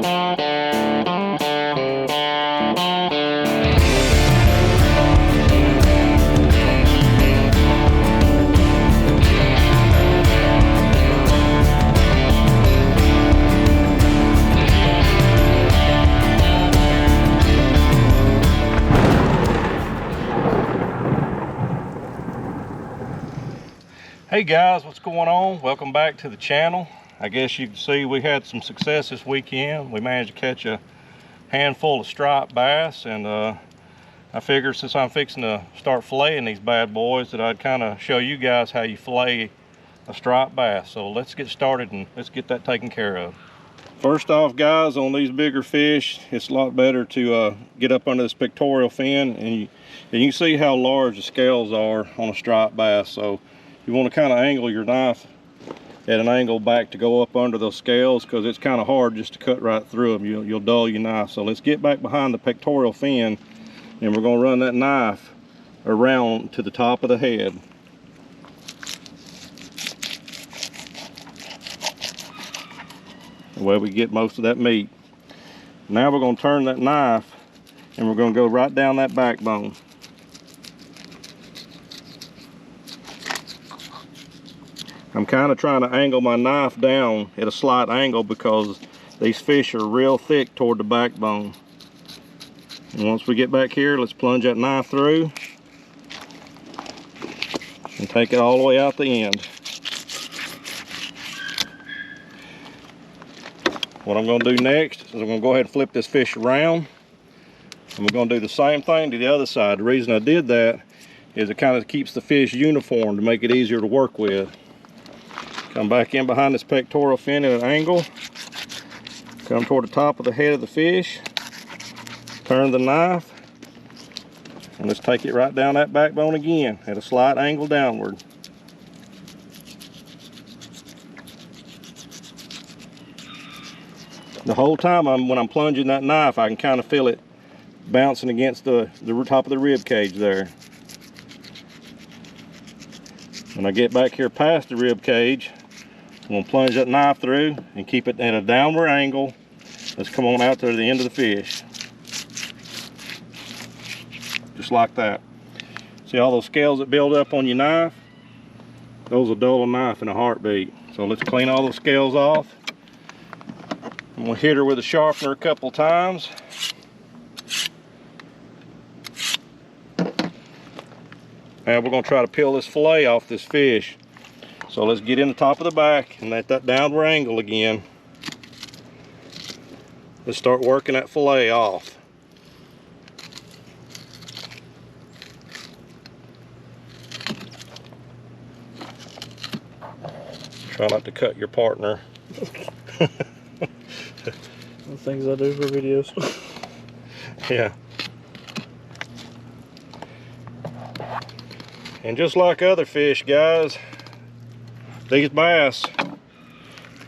Hey guys, what's going on? Welcome back to the channel. I guess you can see we had some success this weekend. We managed to catch a handful of striped bass, and I figured since I'm fixing to start filleting these bad boys that I'd kind of show you guys how you fillet a striped bass. So let's get started and let's get that taken care of. First off, guys, on these bigger fish, it's a lot better to get up under this pectoral fin, and you can see how large the scales are on a striped bass. So you want to kind of angle your knife at an angle back to go up under those scales, because it's kind of hard just to cut right through them. You'll dull your knife. So let's get back behind the pectoral fin, and we're going to run that knife around to the top of the head. The way we get most of that meat. Now we're going to turn that knife and we're going to go right down that backbone. I'm kind of trying to angle my knife down at a slight angle because these fish are real thick toward the backbone. And once we get back here, let's plunge that knife through and take it all the way out the end. What I'm going to do next is I'm going to go ahead and flip this fish around, and we're going to do the same thing to the other side. The reason I did that is it kind of keeps the fish uniform to make it easier to work with. Come back in behind this pectoral fin at an angle, come toward the top of the head of the fish, turn the knife, and let's take it right down that backbone again at a slight angle downward. The whole time when I'm plunging that knife, I can kind of feel it bouncing against the top of the rib cage there. When I get back here past the rib cage, I'm going to plunge that knife through and keep it at a downward angle. Let's come on out to the end of the fish. Just like that. See all those scales that build up on your knife? Those will dull a knife in a heartbeat. So let's clean all those scales off. I'm going to hit her with a sharpener a couple times. Now we're going to try to peel this fillet off this fish. So let's get in the top of the back and at that downward angle again. Let's start working that fillet off. Try not to cut your partner. The things I do for videos. Yeah. And just like other fish, guys, these bass,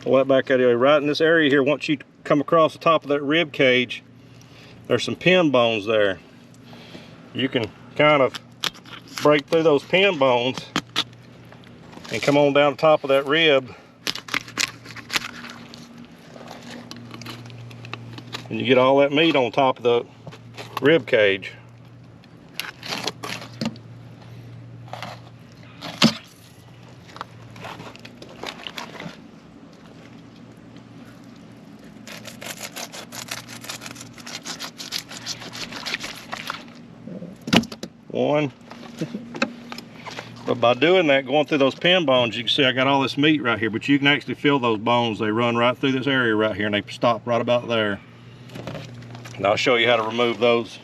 pull that back out of here. Right in this area here, once you come across the top of that rib cage, there's some pin bones there. You can kind of break through those pin bones and come on down the top of that rib, and you get all that meat on top of the rib cage. One. But by doing that, going through those pin bones, you can see I got all this meat right here, but you can actually feel those bones. They run right through this area right here, and they stop right about there. And I'll show you how to remove those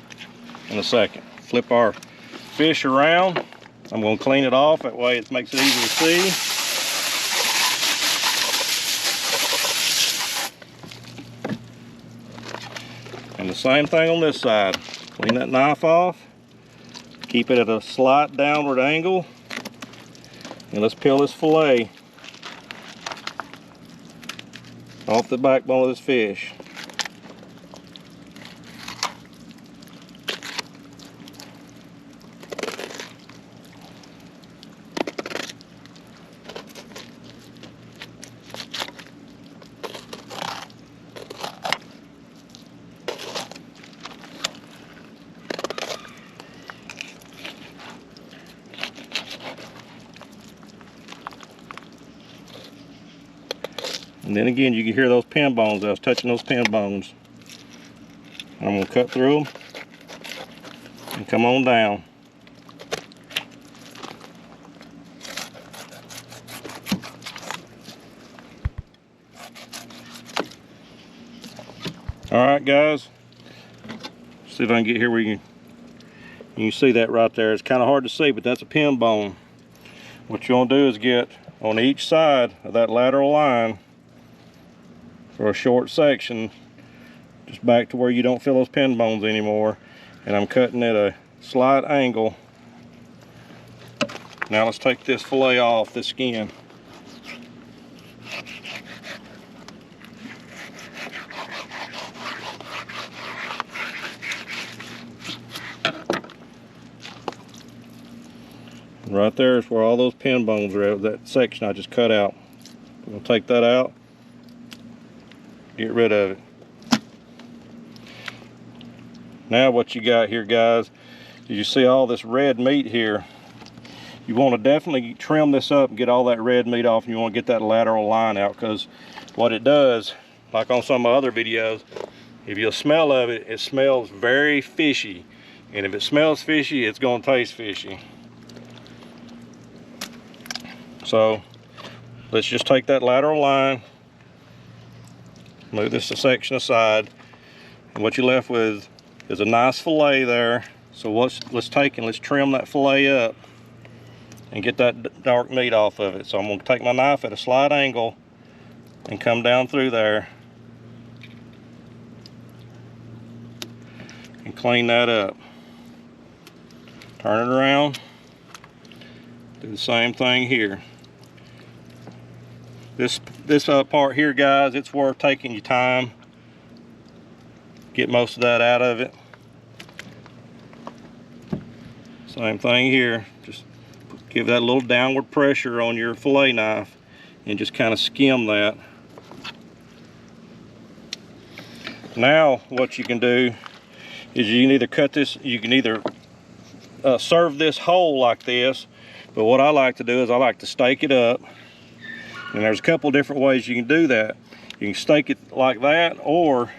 in a second. Flip our fish around. I'm going to clean it off, that way it makes it easy to see. And the same thing on this side. Clean that knife off. Keep it at a slight downward angle. And let's peel this fillet off the backbone of this fish. And then again, you can hear those pin bones. I was touching those pin bones. And I'm gonna cut through them and come on down. All right, guys. See if I can get here where you can see that right there. It's kind of hard to see, but that's a pin bone. What you want to do is get on each side of that lateral line for a short section, just back to where you don't feel those pin bones anymore. And I'm cutting at a slight angle. Now let's take this fillet off, this skin. Right there is where all those pin bones are at, that section I just cut out. I'm going to take that out, get rid of it. Now what you got here, guys, is you see all this red meat here. You want to definitely trim this up and get all that red meat off, and you want to get that lateral line out, because what it does, like on some of my other videos, if you'll smell of it, it smells very fishy. And if it smells fishy, it's going to taste fishy. So let's just take that lateral line, move this a section aside, and what you're left with is a nice fillet there. So let's take and let's trim that fillet up and get that dark meat off of it. So I'm going to take my knife at a slight angle and come down through there and clean that up. Turn it around, do the same thing here. This part here, guys, it's worth taking your time. Get most of that out of it. Same thing here. Just give that a little downward pressure on your fillet knife and just kind of skim that. Now what you can do is you can either cut this, you can either serve this whole like this, but what I like to do is I like to stake it up. And there's a couple different ways you can do that. You can stake it like that, or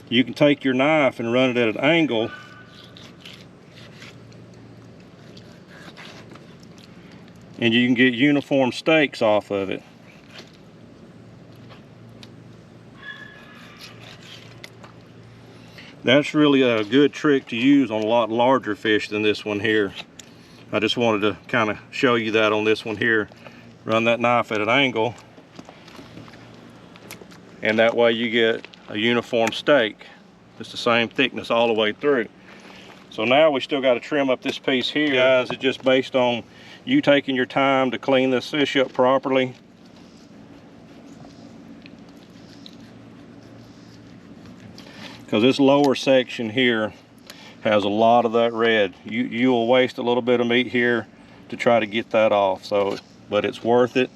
you can take your knife and run it at an angle and you can get uniform stakes off of it. That's really a good trick to use on a lot larger fish than this one here. I just wanted to kind of show you that on this one here. Run that knife at an angle, and that way you get a uniform stake. It's the same thickness all the way through. So now we still got to trim up this piece here, guys. It's just based on you taking your time to clean this fish up properly. Because this lower section here has a lot of that red. You will waste a little bit of meat here to try to get that off. So, but it's worth it,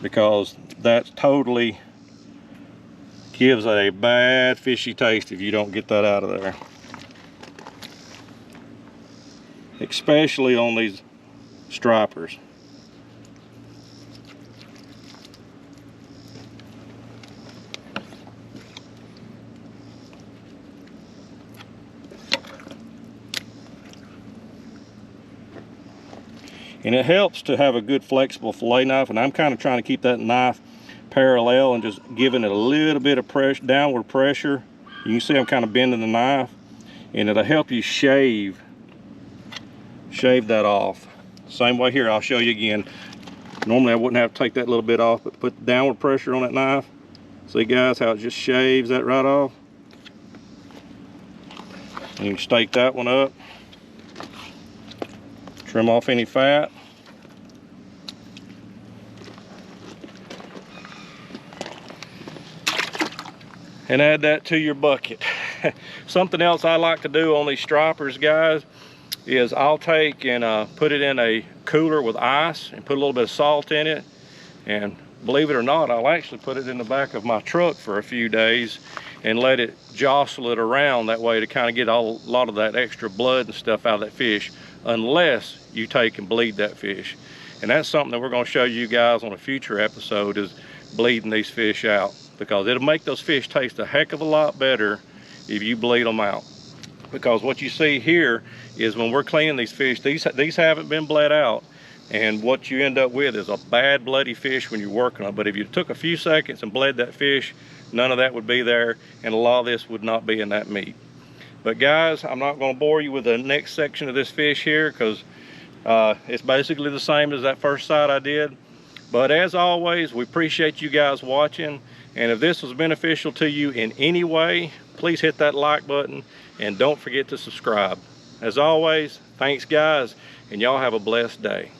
because that totally gives it a bad fishy taste if you don't get that out of there. Especially on these stripers. And it helps to have a good flexible fillet knife, and I'm kind of trying to keep that knife parallel and just giving it a little bit of pressure, downward pressure. You can see I'm kind of bending the knife, and it'll help you shave that off. Same way here, I'll show you again. Normally I wouldn't have to take that little bit off, but put downward pressure on that knife. See, guys, how it just shaves that right off. And you can stake that one up. Trim off any fat. And add that to your bucket. Something else I like to do on these stripers, guys, is I'll take and put it in a cooler with ice and put a little bit of salt in it. And believe it or not, I'll actually put it in the back of my truck for a few days and let it jostle it around that way to kind of get a lot of that extra blood and stuff out of that fish, unless you take and bleed that fish. And that's something that we're going to show you guys on a future episode, is bleeding these fish out, because it'll make those fish taste a heck of a lot better if you bleed them out. Because what you see here is when we're cleaning these fish, these haven't been bled out, and what you end up with is a bad bloody fish when you're working on it. But if you took a few seconds and bled that fish, none of that would be there, and a lot of this would not be in that meat. But guys, I'm not going to bore you with the next section of this fish here, because it's basically the same as that first side I did. But as always, we appreciate you guys watching, and if this was beneficial to you in any way, please hit that like button and don't forget to subscribe. As always, thanks guys, and y'all have a blessed day.